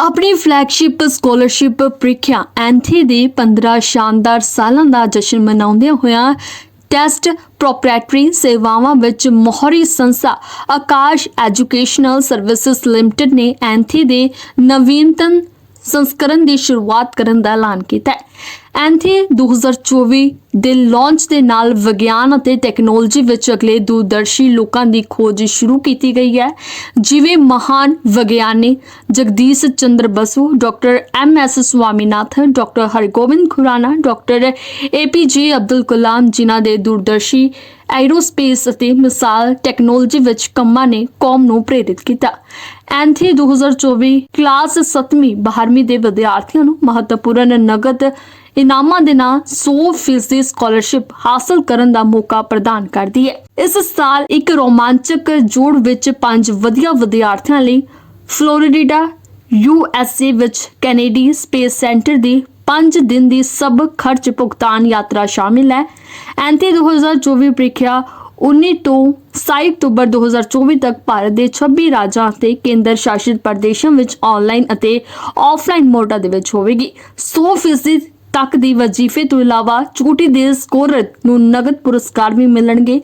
अपनी flagship scholarship ਪ੍ਰੀਖਿਆ ਐਂਥੇ ਦੇ 15 ਸ਼ਾਨਦਾਰ ਸਾਲਾਂ ਦਾ ਜਸ਼ਨ ਮਨਾਉਂਦਿਆਂ ਹੋਇਆਂ ਟੈਸਟ ਪ੍ਰੋਪਰੇਟਰੀ ਸੇਵਾਵਾਂ ਵਿੱਚ ਮੋਹਰੀ ਸੰਸਥਾ ਆਕਾਸ਼ ਐਜੂਕੇਸ਼ਨਲ ਸਰਵਿਸਿਜ਼ ਲਿਮਟਿਡ ਨੇ ਐਂਥੇ ਦੇ ਨਵੀਨਤਮ ਸੰਸਕਰਨ ਦੀ ਸ਼ੁਰੂਆਤ ਕਰਨ ਦਾ ਐਲਾਨ ਕੀਤਾ ਹੈ। ਐਂਥੇ 2024 ਦੇ ਲਾਂਚ ਦੇ ਨਾਲ ਵਿਗਿਆਨ ਅਤੇ ਟੈਕਨੋਲੋਜੀ ਵਿੱਚ ਅਗਲੇ ਦੂਰਦਰਸ਼ੀ ਲੋਕਾਂ ਦੀ ਖੋਜ ਸ਼ੁਰੂ ਕੀਤੀ ਗਈ ਹੈ, ਜਿਵੇਂ ਮਹਾਨ ਵਿਗਿਆਨੀ Jagdish Chandra Basu, doctor MS Swaminathan, doctor Hargobind Khurana, doctor APJ Abdul Kalam, ਜਿਨ੍ਹਾਂ ਦੇ ਦੂਰਦਰਸ਼ੀ ਐਰੋਸਪੇਸ ਅਤੇ ਮਿਸਾਲ ਟੈਕਨੋਲੋਜੀ ਵਿੱਚ ਕੰਮਾਂ ਨੇ ਕੌਮ ਨੂੰ ਪ੍ਰੇਰਿਤ ਕੀਤਾ। ਐਂਥੇ 2024 ਕਲਾਸ 7ਵੀਂ 12ਵੀਂ ਦੇ ਵਿਦਿਆਰਥੀਆਂ ਨੂੰ ਮਹੱਤਵਪੂਰਨ ਨਗਦ ਇਨਾਮਾਂ ਦੇ ਨਾਲ 100% ਸਕਾਲਰਸ਼ਿਪ ਹਾਸਲ ਕਰਨ ਦਾ ਮੌਕਾ ਪ੍ਰਦਾਨ ਕਰਦੀ ਹੈ। ਇਸ ਸਾਲ ਇੱਕ ਰੋਮਾਂਚਕ ਜੋੜ ਵਿੱਚ 5 ਵਧੀਆ ਵਿਦਿਆਰਥੀਆਂ ਲਈ ਫਲੋਰੀਡਾ USA ਵਿੱਚ ਕੈਨੇਡੀ ਸਪੇਸ ਸੈਂਟਰ ਦੀ 5 ਦਿਨ ਦੀ ਸਭ ਖਰਚ ਭੁਗਤਾਨ ਯਾਤਰਾ ਸ਼ਾਮਿਲ ਹੈ। ਐਂਥੇ 2024 ਪ੍ਰੀਖਿਆ 19 ਤੋਂ 27 ਅਕਤੂਬਰ 2024 ਤੱਕ ਭਾਰਤ ਦੇ 26 ਰਾਜਾਂ ਅਤੇ ਕੇਂਦਰ ਸ਼ਾਸਿਤ ਪ੍ਰਦੇਸ਼ਾਂ ਵਿੱਚ ਆਨਲਾਈਨ ਅਤੇ ਆਫਲਾਈਨ ਮੋਡਾਂ ਦੇ ਵਿੱਚ ਹੋਵੇਗੀ। 100% ਤੱਕ ਦੀ ਵਜ਼ੀਫੇ ਤੋਂ ਇਲਾਵਾ ਚੋਟੀ ਦੇ ਸਕੋਰਰ ਨੂੰ ਨਗਦ ਪੁਰਸਕਾਰ ਵੀ ਮਿਲਣਗੇ।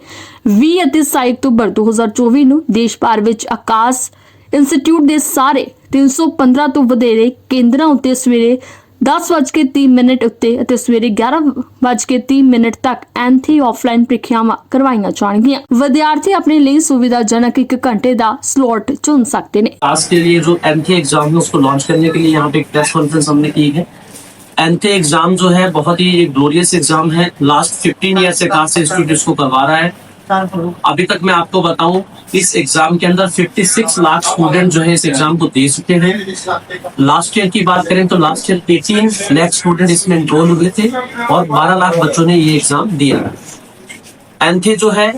20 ਅਤੇ 27 ਅਕਤੂਬਰ 2024 ਨੂੰ ਦੇਸ਼ ਭਰ ਵਿੱਚ ਆਕਾਸ਼ ਇੰਸਟੀਚਿਊਟ ਦੇ ਸਾਰੇ 315 ਤੋਂ ਵਧੇਰੇ ਕੇਂਦਰਾਂ ਉੱਤੇ ਸਵੇਰੇ 10:30 ਉੱਤੇ ਅਤੇ ਸਵੇਰੇ 11:30 ਤੱਕ ਐਂਥੇ ਆਫਲਾਈਨ ਪ੍ਰੀਖਿਆਵਾਂ ਕਰਵਾਈਆਂ ਜਾਣਗੀਆਂ। ਵਿਦਿਆਰਥੀ ਆਪਣੇ ਲਈ ਸੁਵਿधाजनक 1 घंटे ਦਾ स्लॉट चुन सकते हैं। आज के लिए जो एंथे एग्जाम है उसको लॉन्च करने के लिए यहाँ पे एक प्रेस कॉन्फ्रेंस हमने की है। एंथे एग्जाम जो है बहुत ही एक ग्लोरियस एग्जाम है। लास्ट 15 ईयर से आकाश इंस्टीट्यूट इसको करवा रहा है। अभी तक मैं आपको बताऊं, इस एग्जाम के अंदर 56 लाख स्टूडेंट जो है इस एग्जाम को दे चुके हैं। लास्ट ईयर की बात करें तो लास्ट ईयर 18 लाख स्टूडेंट इसमें एनरोल हुए थे और 12 लाख बच्चों ने ये एग्जाम दिया। एंथे जो है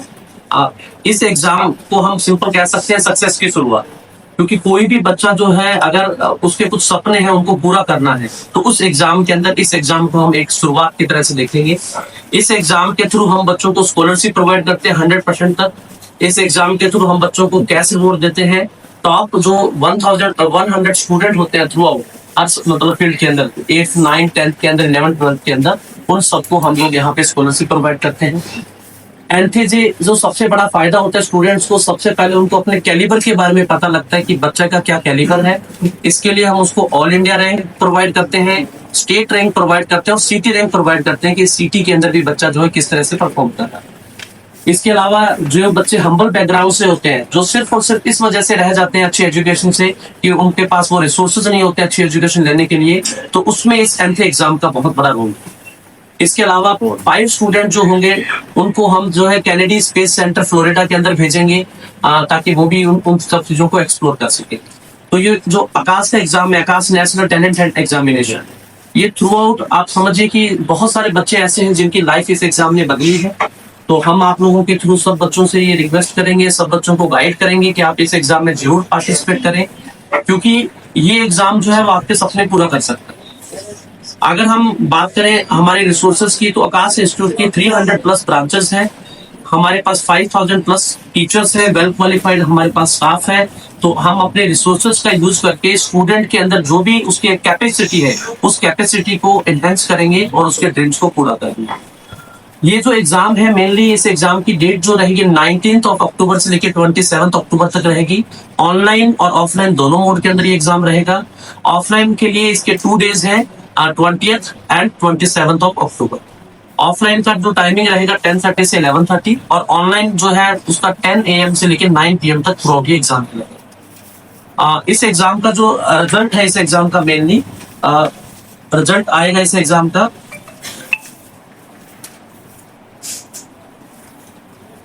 इस एग्जाम को हम सिंपल कह सकते हैं सक्सेस की शुरुआत, क्योंकि कोई भी बच्चा जो है अगर उसके कुछ सपने हैं उनको पूरा करना है तो उस एग्जाम के अंदर इस एग्जाम को हम एक शुरुआत की तरह से देखेंगे। इस एग्जाम के थ्रू हम बच्चों को स्कॉलरशिप प्रोवाइड करते हैं 100% तक। इस एग्जाम के थ्रू हम बच्चों को कैश रिवॉर्ड देते हैं। टॉप जो 100 स्टूडेंट होते हैं थ्रू आउट हर मतलब फील्ड के अंदर 8th 9th 10th के अंदर 11th 12th के अंदर उन सबको हम लोग यहाँ पे स्कॉलरशिप प्रोवाइड करते हैं। एंथे जो सबसे बड़ा फायदा होता है स्टूडेंट्स को, सबसे पहले उनको अपने कैलिबर के बारे में पता लगता है कि बच्चे का क्या कैलिबर है। इसके लिए हम उसको ऑल इंडिया रैंक प्रोवाइड करते हैं, स्टेट रैंक प्रोवाइड करते हैं और सिटी रैंक प्रोवाइड करते हैं कि सिटी के अंदर भी बच्चा जो है किस तरह से परफॉर्म कर रहा है। इसके अलावा जो बच्चे हम्बल बैकग्राउंड से होते हैं, जो सिर्फ और सिर्फ इस वजह से रह जाते हैं अच्छी एजुकेशन से कि उनके पास वो रिसोर्सेज नहीं होते अच्छी एजुकेशन लेने के लिए, तो उसमें इस एंथे एग्जाम का बहुत बड़ा रोल है। इसके अलावा 5 स्टूडेंट जो होंगे उनको हम जो है कैनेडी स्पेस सेंटर फ्लोरिडा के अंदर भेजेंगे ताकि वो भी उन सब चीजों को एक्सप्लोर कर सके। तो ये जो आकाश का एग्जाम है, आकाश नेशनल टैलेंट हंट एग्जामिनेशन, ये थ्रू आउट आप समझिए कि बहुत सारे बच्चे ऐसे हैं जिनकी लाइफ इस एग्जाम में बदली है। तो हम आप लोगों के थ्रू सब बच्चों से ये रिक्वेस्ट करेंगे, सब बच्चों को गाइड करेंगे कि आप इस एग्जाम में जरूर पार्टिसिपेट करें, क्योंकि ये एग्जाम जो है वो आपके सपने पूरा कर सकता है। अगर हम बात करें हमारे रिसोर्सेज की तो आकाश इंस्टीट्यूट की 300+ ब्रांचेस हैं। हमारे पास 5000+ टीचर्स हैं, वेल क्वालिफाइड हमारे पास स्टाफ है। तो हम अपने रिसोर्सेज का यूज करके स्टूडेंट के अंदर जो भी उसकी कैपेसिटी है उस कैपेसिटी को एनहेंस करेंगे और उसके ड्रीम्स को पूरा करेंगे। ये जो एग्जाम है मेनली इस एग्जाम की डेट जो रहेगी 19 अक्टूबर से लेकर 27 अक्टूबर तक रहेगी। ऑनलाइन और ऑफलाइन दोनों मोड के अंदर ये एग्जाम रहेगा। ऑफलाइन के लिए इसके 2 डेज हैं, 20th and 27th of October. Offline का जो टाइमिंग रहेगा 10:30 से 11:30 और ऑनलाइन जो है उसका 10 AM से लेकर 9 PM तक थ्रू आउट एग्जाम चलेगा। इस एग्जाम का जो रिजल्ट है इस एग्जाम का मेनली रिजल्ट आएगा इस एग्जाम का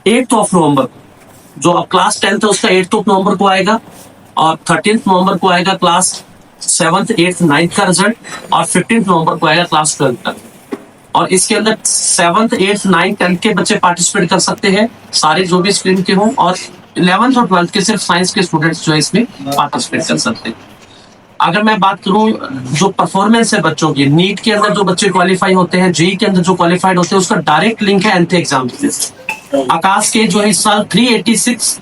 8 नवंबर। जो क्लास 10th है उसका 8 नवंबर को आएगा और 13 नवंबर को आएगा क्लास 7th 8th 9th का रिजल्ट और 15 नवंबर को आएगा क्लास 12th का। और इसके अंदर 7th 8th 9th 10th के बच्चे पार्टिसिपेट कर सकते हैं, सारे जो भी स्ट्रीम के हों, और 11th और 12th के सिर्फ साइंस के स्टूडेंट्स जो है इसमें पार्टिसिपेट कर सकते हैं। अगर मैं बात करूं जो परफॉर्मेंस है बच्चों की, नीट के अंदर जो बच्चे क्वालिफाई होते हैं, जेई के अंदर जो क्वालिफाइड होते हैं, उसका डायरेक्ट लिंक है एंथे एग्जाम से। आकाश के जो है इस साल 386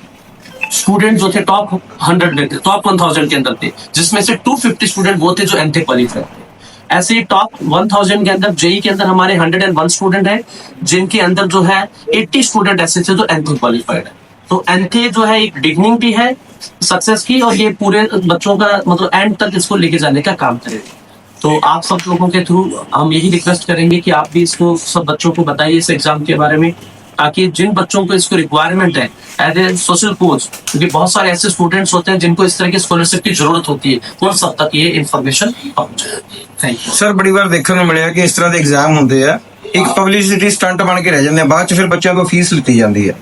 स्टूडेंट जो थे टॉप 100 में थे, टॉप 1000 के अंदर थे, जिसमें से 250 स्टूडेंट वो थे जो एनथे क्वालिफाइड थे। ऐसे ही टॉप 1000 के अंदर जेई के अंदर हमारे 101 स्टूडेंट है, जिनके अंदर जो है 80 स्टूडेंट ऐसे थे जो एनथे क्वालिफाइड है। तो एनथे जो है एक बिगनिंग भी है सक्सेस की, और ये पूरे बच्चों का मतलब एंड तक इसको लेके जाने का काम करेगा। तो आप सब लोगों के थ्रू हम यही रिक्वेस्ट करेंगे कि आप भी इसको सब बच्चों को बताइए इस एग्जाम के बारे में, ताकि जिन बच्चों को इसको रिक्वायरमेंट है एज ए सोशल कोच, क्योंकि बहुत सारे ऐसे स्टूडेंट्स होते हैं जिनको इस तरह की स्कॉलरशिप की जरूरत होती है, उन सब तक ये इन्फॉर्मेशन पहुंचे। थैंक यू ਸਰ ਬੜੀ ਵਾਰ ਦੇਖਣ ਨੂੰ ਮਿਲਿਆ ਕਿ ਇਸ ਤਰ੍ਹਾਂ ਦੇ ਐਗਜ਼ਾਮ ਹੁੰਦੇ ਆ, ਇੱਕ ਪਬਲਿਸਿਟੀ ਸਟੰਟ ਬਣ ਕੇ ਰਹਿ ਜਾਂਦੇ ਆ, ਬਾਅਦ ਚ ਫਿਰ ਬੱਚਿਆਂ ਤੋਂ ਫੀਸ ਲਿੱਤੀ ਜਾਂਦੀ ਹੈ।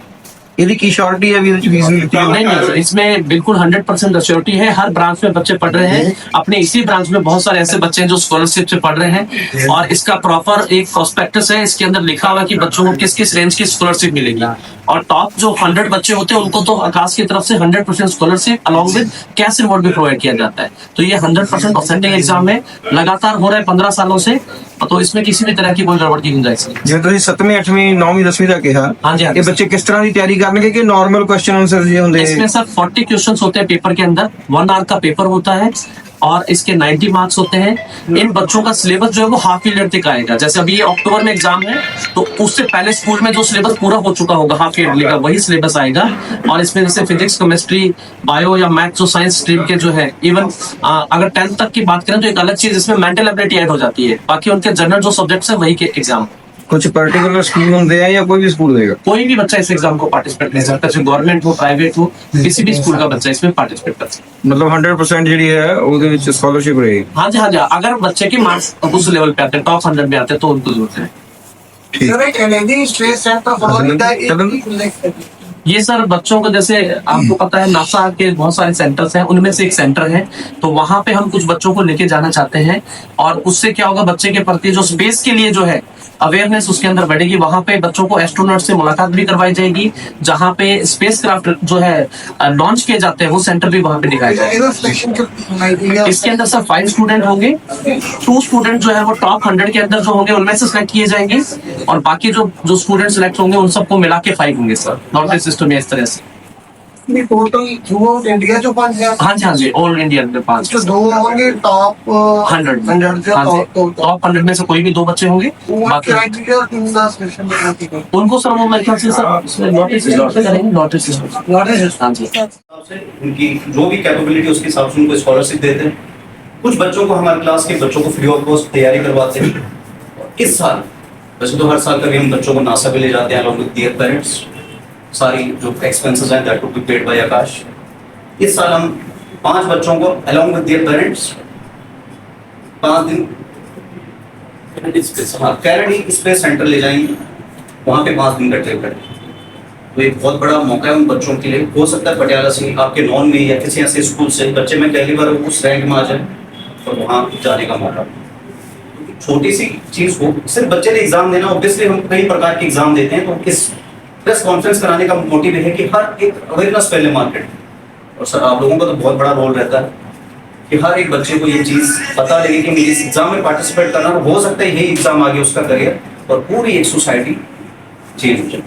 ਇਹਦੀ ਕੀ ਸ਼ੋਰਟੀ है भी ਇਹਦੇ ਚ ਫੀਸ ਨਹੀਂ ਲਿੱਤੀ नहीं नहीं सर, इसमें बिल्कुल 100% अश्योरिटी है। हर ब्रांच में बच्चे पढ़ रहे हैं, अपने इसी ब्रांच में बहुत सारे ऐसे बच्चे हैं जो स्कॉलरशिप से पढ़ रहे हैं, और इसका प्रॉपर एक प्रोस्पेक्टस है, इसके अंदर लिखा हुआ है कि बच्चों को किस किस रेंज की स्कॉलरशिप मिलेगी। और टॉप जो 100 बच्चे होते हैं उनको तो आकाश की तरफ से 100% scholarship along with cash reward भी प्रोवाइड किया जाता है। तो ये 100% ऑथेंटिक एग्जाम है, लगातार हो रहा है 15 सालों से, तो इसमें किसी भी तरह की कोई गड़बड़ की गुंजाइश नहीं। ਜਿਵੇਂ ਤੁਸੀਂ 7ਵੀਂ 8ਵੀਂ 9ਵੀਂ 10ਵੀਂ ਦਾ ਕਿਹਾ, ਹਾਂਜੀ, ਹਾਂਜੀ। ਇਹ ਬੱਚੇ ਕਿਸ ਤਰ੍ਹਾਂ ਦੀ ਤਿਆਰੀ ਕਰਨਗੇ ਕਿ ਨਾਰਮਲ क्वेश्चन आंसर जे होंगे? इसमें सर 40 क्वेश्चंस होते हैं पेपर के अंदर, 1 आवर का पेपर होता है, और इसके 90 मार्क्स होते हैं। इन बच्चों का सिलेबस जो है वो हाफ ईयर तक आएगा। जैसे अभी ये अक्टूबर में एग्जाम है, तो उससे पहले स्कूल में जो सिलेबस पूरा हो चुका होगा हाफ ईयरली का, वही सिलेबस आएगा। और इसमें जैसे फिजिक्स, केमिस्ट्री, बायो या मैथ जो साइंस स्ट्रीम के जो है, इवन अगर 10th तक की बात करें तो एक अलग चीज इसमें मेंटल एबिलिटी ऐड हो जाती है। बाकी उनके जनरल जो सब्जेक्ट्स है वही के एग्जाम। कुछ पर्टिकुलर स्कूल होंगे हैं या कोई भी स्कूल देगा? कोई भी बच्चा इस एग्जाम को पार्टिसिपेट ले सकता है, चाहे गवर्नमेंट हो, प्राइवेट हो, किसी भी स्कूल का बच्चा इसमें पार्टिसिपेट कर सकता है। मतलब 100% ਜਿਹੜੀ ਹੈ ਉਹਦੇ ਵਿੱਚ स्कॉलरशिप रहेगी? हाँ जी हाँ जी, अगर बच्चे के मार्क्स उस लेवल पे आते हैं, टॉप 100 में आते हैं, तो उनको जरूरत है। ठीक। सर एक एनएडी स्ट्रेस सेंटर फ्लोरिडा एक ये सर बच्चों को, जैसे आपको पता है नासा के बहुत सारे सेंटर्स हैं, उनमें से एक सेंटर है, तो वहां पे हम कुछ बच्चों को लेके जाना चाहते हैं। और उससे क्या होगा, बच्चे के प्रति जो स्पेस के लिए जो है अवेयरनेस उसके अंदर बढ़ेगी। वहां पे बच्चों को एस्ट्रोनॉट से मुलाकात भी करवाई जाएगी, जहां पे स्पेस क्राफ्ट जो है लॉन्च किए जाते हैं, वो सेंटर भी वहां पे दिखाया जाएगा। इसके अंदर सर 5 स्टूडेंट होंगे, 2 स्टूडेंट जो है वो टॉप 100 के अंदर जो होंगे उनमें से सिलेक्ट किए जाएंगे, और बाकी जो स्टूडेंट सिलेक्ट होंगे उन सबको मिला के 5 होंगे सर। लॉटरी सिस्टम है इस तरह से। टोटल थ्रू आउट इंडिया जो 5 हैं, हाँ जी हाँ जी, ऑल इंडिया में 5। तो 2 होंगे टॉप 100 100 हाँ जी, टॉप 100 में से कोई भी 2 बच्चे होंगे, बाकी क्राइटेरिया इन द सेशन में उनको सर वो मेरे ख्याल से सर लॉटरी सिस्टम से करेंगे, लॉटरी सिस्टम। हाँ जी। हिसाब से उनकी जो भी कैपेबिलिटी उसके हिसाब से उनको स्कॉलरशिप देते हैं। कुछ बच्चों को, हमारे क्लास के बच्चों को फ्री ऑफ कॉस्ट तैयारी करवाते हैं। इस साल, वैसे तो हर साल कभी हम बच्चों को नासा पे ले जाते हैं अलॉन्ग विद देयर पेरेंट्स, सारी जो एक्सपेंसेस हैं that will be paid by Akash. इस साल हम 5 बच्चों को अलॉन्ग विद देयर पेरेंट्स 5 दिन कैनेडी स्पेस सेंटर ले जाएंगे, वहाँ पे 5 दिन का ट्रिप करेंगे। तो एक बहुत बड़ा मौका है उन बच्चों के लिए। हो सकता है पटियाला से, आपके नॉन में या किसी ऐसे स्कूल से बच्चे में पहली बार उस रैंक में आ जाए और वहाँ जाने का मौका। छोटी सी चीज़ हो, सिर्फ बच्चे ने एग्जाम देना, ऑब्वियसली हम कई प्रकार के एग्जाम देते हैं, तो इस प्रेस कॉन्फ्रेंस कराने का मोटिव है कि हर एक अवेयरनेस फैले मार्केट। और सर आप लोगों का तो बहुत बड़ा रोल रहता है कि हर एक बच्चे को ये चीज़ पता लगे कि मेरे इस एग्जाम में पार्टिसिपेट करना, हो सकता है यही एग्जाम आगे उसका करियर और पूरी एक सोसाइटी चेंज हो जाए।